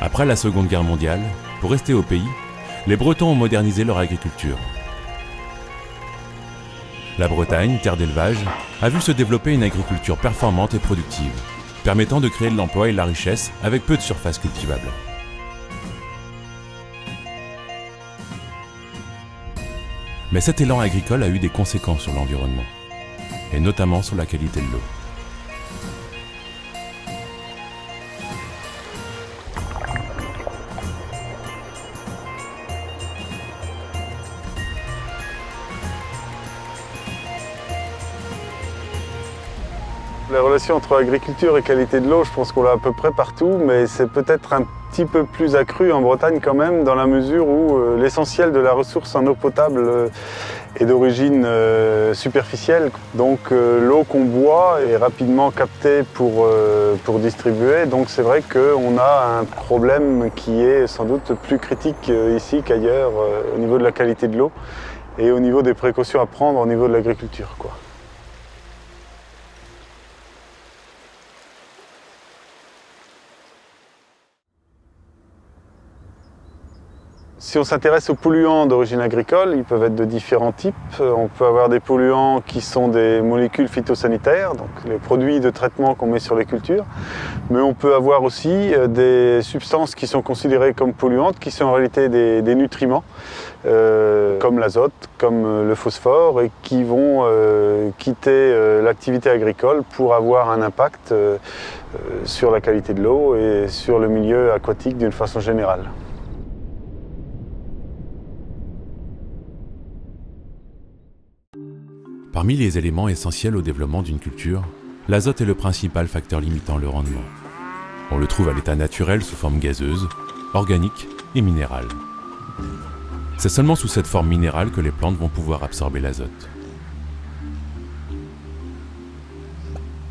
Après la Seconde Guerre mondiale, pour rester au pays, les Bretons ont modernisé leur agriculture. La Bretagne, terre d'élevage, a vu se développer une agriculture performante et productive, permettant de créer de l'emploi et de la richesse avec peu de surface cultivable. Mais cet élan agricole a eu des conséquences sur l'environnement, et notamment sur la qualité de l'eau. La relation entre agriculture et qualité de l'eau, je pense qu'on l'a à peu près partout, mais c'est peut-être un petit peu plus accru en Bretagne quand même, dans la mesure où l'essentiel de la ressource en eau potable est d'origine superficielle. Donc l'eau qu'on boit est rapidement captée pour distribuer, donc c'est vrai qu'on a un problème qui est sans doute plus critique ici qu'ailleurs au niveau de la qualité de l'eau et au niveau des précautions à prendre au niveau de l'agriculture, quoi. Si on s'intéresse aux polluants d'origine agricole, ils peuvent être de différents types. On peut avoir des polluants qui sont des molécules phytosanitaires, donc les produits de traitement qu'on met sur les cultures. Mais on peut avoir aussi des substances qui sont considérées comme polluantes, qui sont en réalité des nutriments, comme l'azote, comme le phosphore, et qui vont quitter l'activité agricole pour avoir un impact sur la qualité de l'eau et sur le milieu aquatique d'une façon générale. Parmi les éléments essentiels au développement d'une culture, l'azote est le principal facteur limitant le rendement. On le trouve à l'état naturel sous forme gazeuse, organique et minérale. C'est seulement sous cette forme minérale que les plantes vont pouvoir absorber l'azote.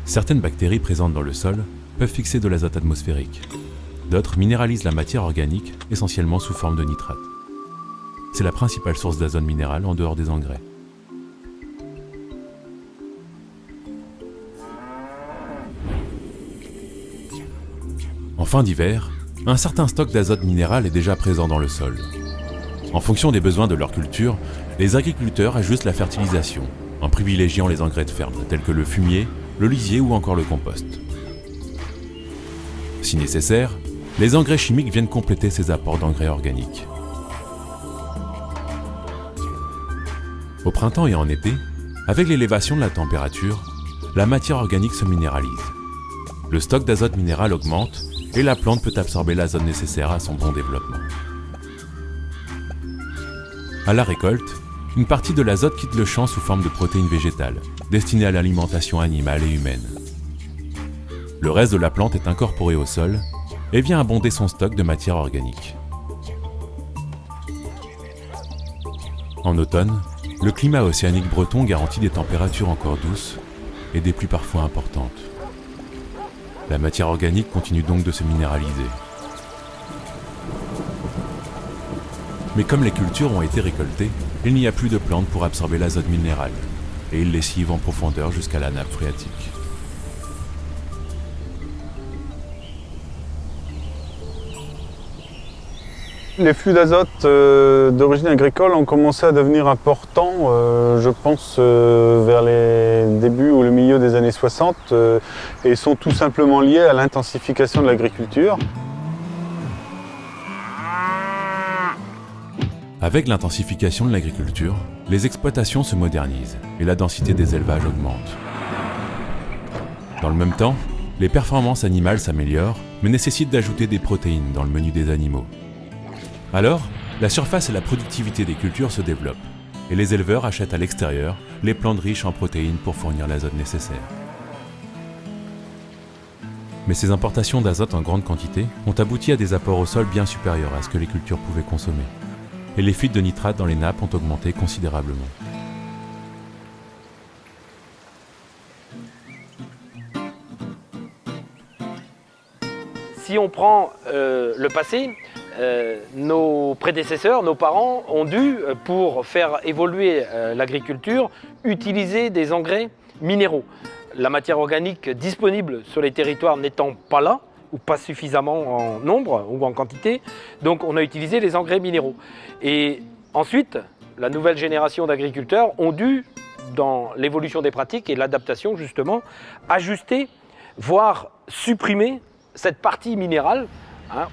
Certaines bactéries présentes dans le sol peuvent fixer de l'azote atmosphérique. D'autres minéralisent la matière organique, essentiellement sous forme de nitrate. C'est la principale source d'azote minéral en dehors des engrais. En fin d'hiver, un certain stock d'azote minéral est déjà présent dans le sol. En fonction des besoins de leur culture, les agriculteurs ajustent la fertilisation, en privilégiant les engrais de ferme, tels que le fumier, le lisier ou encore le compost. Si nécessaire, les engrais chimiques viennent compléter ces apports d'engrais organiques. Au printemps et en été, avec l'élévation de la température, la matière organique se minéralise. Le stock d'azote minéral augmente et la plante peut absorber l'azote nécessaire à son bon développement. À la récolte, une partie de l'azote quitte le champ sous forme de protéines végétales, destinées à l'alimentation animale et humaine. Le reste de la plante est incorporé au sol et vient abonder son stock de matière organique. En automne, le climat océanique breton garantit des températures encore douces et des pluies parfois importantes. La matière organique continue donc de se minéraliser. Mais comme les cultures ont été récoltées, il n'y a plus de plantes pour absorber l'azote minéral, et ils lessivent en profondeur jusqu'à la nappe phréatique. Les flux d'azote d'origine agricole ont commencé à devenir importants, je pense, vers les débuts ou le milieu des années 60 et sont tout simplement liés à l'intensification de l'agriculture. Avec l'intensification de l'agriculture, les exploitations se modernisent et la densité des élevages augmente. Dans le même temps, les performances animales s'améliorent, mais nécessitent d'ajouter des protéines dans le menu des animaux. Alors, la surface et la productivité des cultures se développent, et les éleveurs achètent à l'extérieur les plantes riches en protéines pour fournir l'azote nécessaire. Mais ces importations d'azote en grande quantité ont abouti à des apports au sol bien supérieurs à ce que les cultures pouvaient consommer, et les fuites de nitrate dans les nappes ont augmenté considérablement. Si on prend le passé, nos prédécesseurs, nos parents ont dû, pour faire évoluer l'agriculture, utiliser des engrais minéraux. La matière organique disponible sur les territoires n'étant pas là, ou pas suffisamment en nombre ou en quantité. Donc on a utilisé les engrais minéraux. Et ensuite, la nouvelle génération d'agriculteurs ont dû, dans l'évolution des pratiques et l'adaptation justement, ajuster, voire supprimer cette partie minérale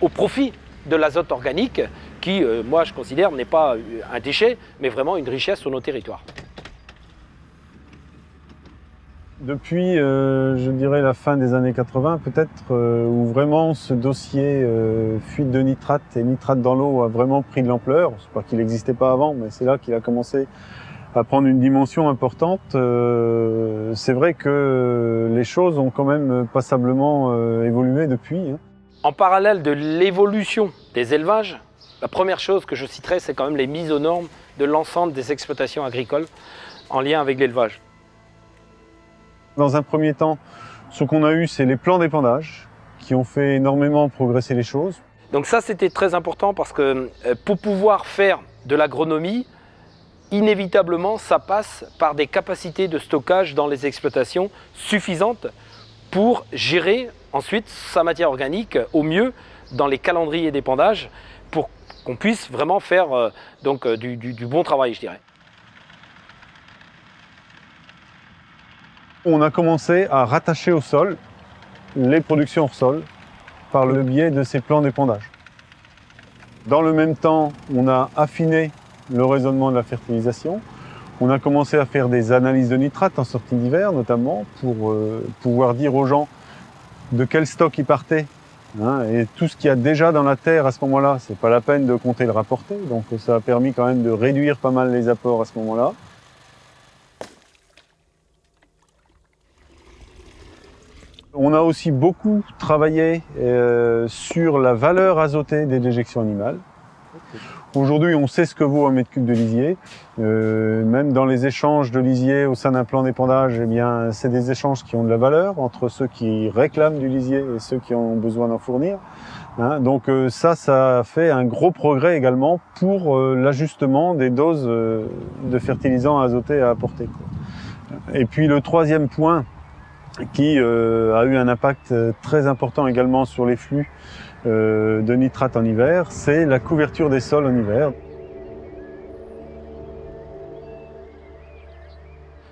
au profit de l'azote organique qui, moi je considère, n'est pas un déchet, mais vraiment une richesse sur nos territoires. Depuis, je dirais, la fin des années 80, peut-être, où vraiment ce dossier fuite de nitrate et nitrate dans l'eau a vraiment pris de l'ampleur. C'est pas qu'il n'existait pas avant, mais c'est là qu'il a commencé à prendre une dimension importante. C'est vrai que les choses ont quand même passablement évolué depuis. En parallèle de l'évolution des élevages, la première chose que je citerai, c'est quand même les mises aux normes de l'ensemble des exploitations agricoles en lien avec l'élevage. Dans un premier temps, ce qu'on a eu, c'est les plans d'épandage qui ont fait énormément progresser les choses. Donc ça, c'était très important parce que pour pouvoir faire de l'agronomie, inévitablement, ça passe par des capacités de stockage dans les exploitations suffisantes pour gérer ensuite sa matière organique au mieux dans les calendriers d'épandage pour qu'on puisse vraiment faire du bon travail, je dirais. On a commencé à rattacher au sol les productions hors sol par le biais de ces plans d'épandage. Dans le même temps, on a affiné le raisonnement de la fertilisation. On a commencé à faire des analyses de nitrate en sortie d'hiver, notamment, pour pouvoir dire aux gens de quel stock ils partaient. Et tout ce qu'il y a déjà dans la terre à ce moment-là, c'est pas la peine de compter le rapporter. Donc ça a permis quand même de réduire pas mal les apports à ce moment-là. On a aussi beaucoup travaillé sur la valeur azotée des déjections animales. Aujourd'hui, on sait ce que vaut un mètre cube de lisier. Même dans les échanges de lisier au sein d'un plan d'épandage, eh bien, c'est des échanges qui ont de la valeur entre ceux qui réclament du lisier et ceux qui ont besoin d'en fournir. Donc ça a fait un gros progrès également pour l'ajustement des doses de fertilisants azotés à apporter. Et puis le troisième point, qui a eu un impact très important également sur les flux de nitrate en hiver, c'est la couverture des sols en hiver.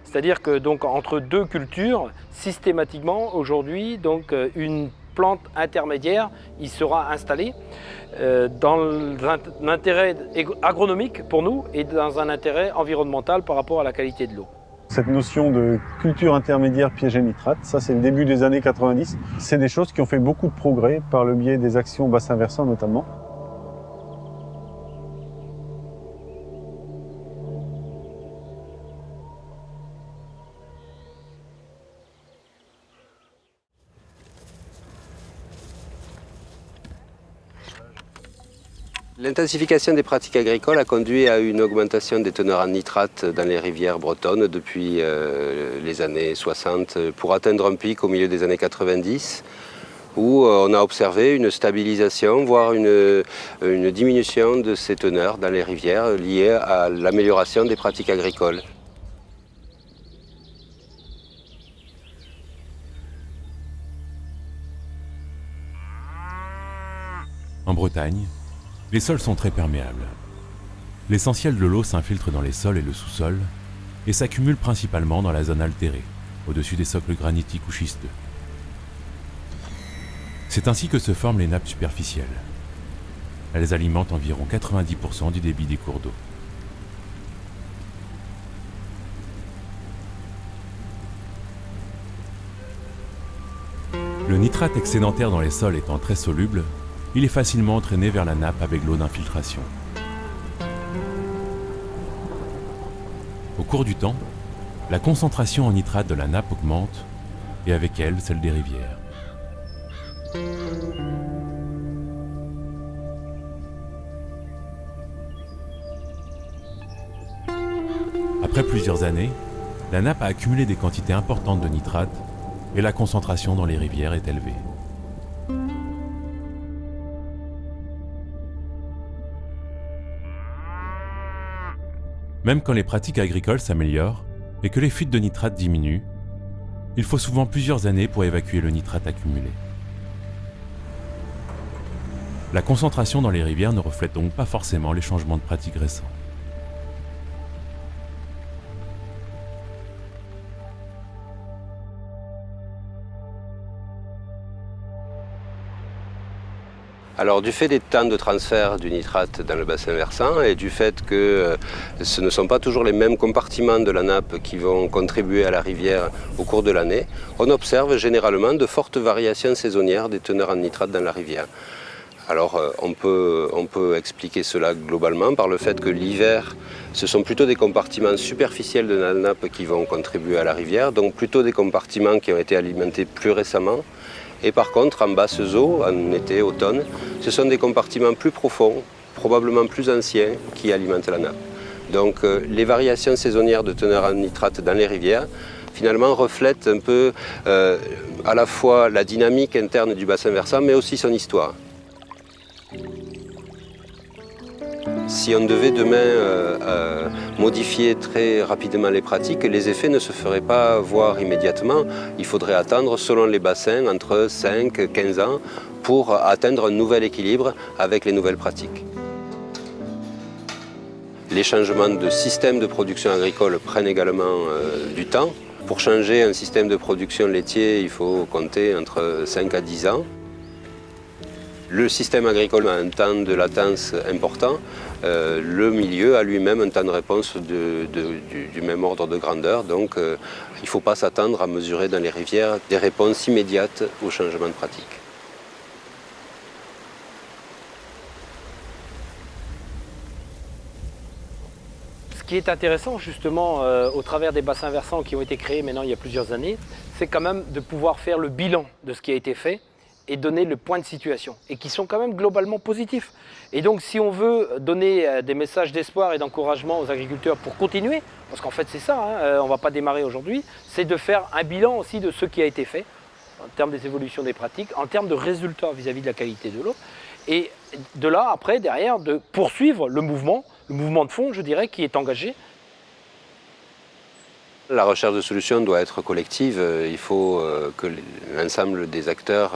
C'est-à-dire que donc entre deux cultures, systématiquement aujourd'hui, donc une plante intermédiaire, il sera installé dans un intérêt agronomique pour nous et dans un intérêt environnemental par rapport à la qualité de l'eau. Cette notion de culture intermédiaire piégée nitrate, ça c'est le début des années 90. C'est des choses qui ont fait beaucoup de progrès par le biais des actions bassin versant notamment. L'intensification des pratiques agricoles a conduit à une augmentation des teneurs en nitrate dans les rivières bretonnes depuis les années 60 pour atteindre un pic au milieu des années 90 où on a observé une stabilisation, voire une diminution de ces teneurs dans les rivières liées à l'amélioration des pratiques agricoles. En Bretagne, les sols sont très perméables. L'essentiel de l'eau s'infiltre dans les sols et le sous-sol et s'accumule principalement dans la zone altérée, au-dessus des socles granitiques ou schisteux. C'est ainsi que se forment les nappes superficielles. Elles alimentent environ 90% du débit des cours d'eau. Le nitrate excédentaire dans les sols étant très soluble, il est facilement entraîné vers la nappe avec l'eau d'infiltration. Au cours du temps, la concentration en nitrate de la nappe augmente et avec elle celle des rivières. Après plusieurs années, la nappe a accumulé des quantités importantes de nitrate et la concentration dans les rivières est élevée. Même quand les pratiques agricoles s'améliorent et que les fuites de nitrate diminuent, il faut souvent plusieurs années pour évacuer le nitrate accumulé. La concentration dans les rivières ne reflète donc pas forcément les changements de pratiques récents. Alors du fait des temps de transfert du nitrate dans le bassin versant et du fait que ce ne sont pas toujours les mêmes compartiments de la nappe qui vont contribuer à la rivière au cours de l'année, on observe généralement de fortes variations saisonnières des teneurs en nitrate dans la rivière. Alors on peut expliquer cela globalement par le fait que l'hiver, ce sont plutôt des compartiments superficiels de la nappe qui vont contribuer à la rivière, donc plutôt des compartiments qui ont été alimentés plus récemment. Et par contre, en basse eau, en été, automne, ce sont des compartiments plus profonds, probablement plus anciens, qui alimentent la nappe. Donc les variations saisonnières de teneur en nitrate dans les rivières, finalement, reflètent un peu à la fois la dynamique interne du bassin versant, mais aussi son histoire. Si on devait demain modifier très rapidement les pratiques, les effets ne se feraient pas voir immédiatement. Il faudrait attendre, selon les bassins, entre 5 et 15 ans pour atteindre un nouvel équilibre avec les nouvelles pratiques. Les changements de système de production agricole prennent également du temps. Pour changer un système de production laitier, il faut compter entre 5 à 10 ans. Le système agricole a un temps de latence important. Le milieu a lui-même un temps de réponse du même ordre de grandeur. Donc il ne faut pas s'attendre à mesurer dans les rivières des réponses immédiates aux changements de pratique. Ce qui est intéressant justement au travers des bassins versants qui ont été créés maintenant il y a plusieurs années, c'est quand même de pouvoir faire le bilan de ce qui a été fait et donner le point de situation, et qui sont quand même globalement positifs. Et donc si on veut donner des messages d'espoir et d'encouragement aux agriculteurs pour continuer, parce qu'en fait c'est ça, on ne va pas démarrer aujourd'hui, c'est de faire un bilan aussi de ce qui a été fait, en termes des évolutions des pratiques, en termes de résultats vis-à-vis de la qualité de l'eau, et de là après, derrière, de poursuivre le mouvement de fond, je dirais, qui est engagé. La recherche de solutions doit être collective. Il faut que l'ensemble des acteurs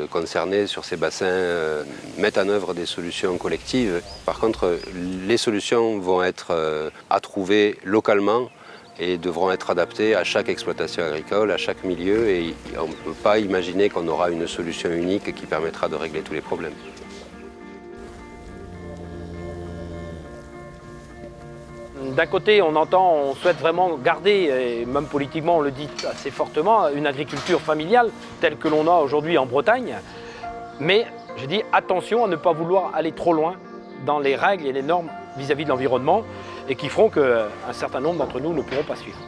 concernés sur ces bassins mettent en œuvre des solutions collectives. Par contre, les solutions vont être à trouver localement et devront être adaptées à chaque exploitation agricole, à chaque milieu. Et on ne peut pas imaginer qu'on aura une solution unique qui permettra de régler tous les problèmes. D'un côté, on souhaite vraiment garder, et même politiquement on le dit assez fortement, une agriculture familiale telle que l'on a aujourd'hui en Bretagne. Mais je dis attention à ne pas vouloir aller trop loin dans les règles et les normes vis-à-vis de l'environnement et qui feront qu'un certain nombre d'entre nous ne pourront pas suivre.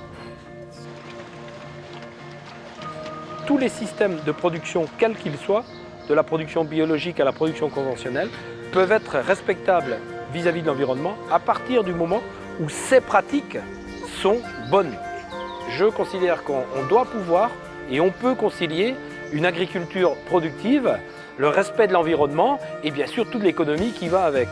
Tous les systèmes de production, quels qu'ils soient, de la production biologique à la production conventionnelle, peuvent être respectables vis-à-vis de l'environnement à partir du moment où ces pratiques sont bonnes. Je considère qu'on doit pouvoir et on peut concilier une agriculture productive, le respect de l'environnement et bien sûr toute l'économie qui va avec.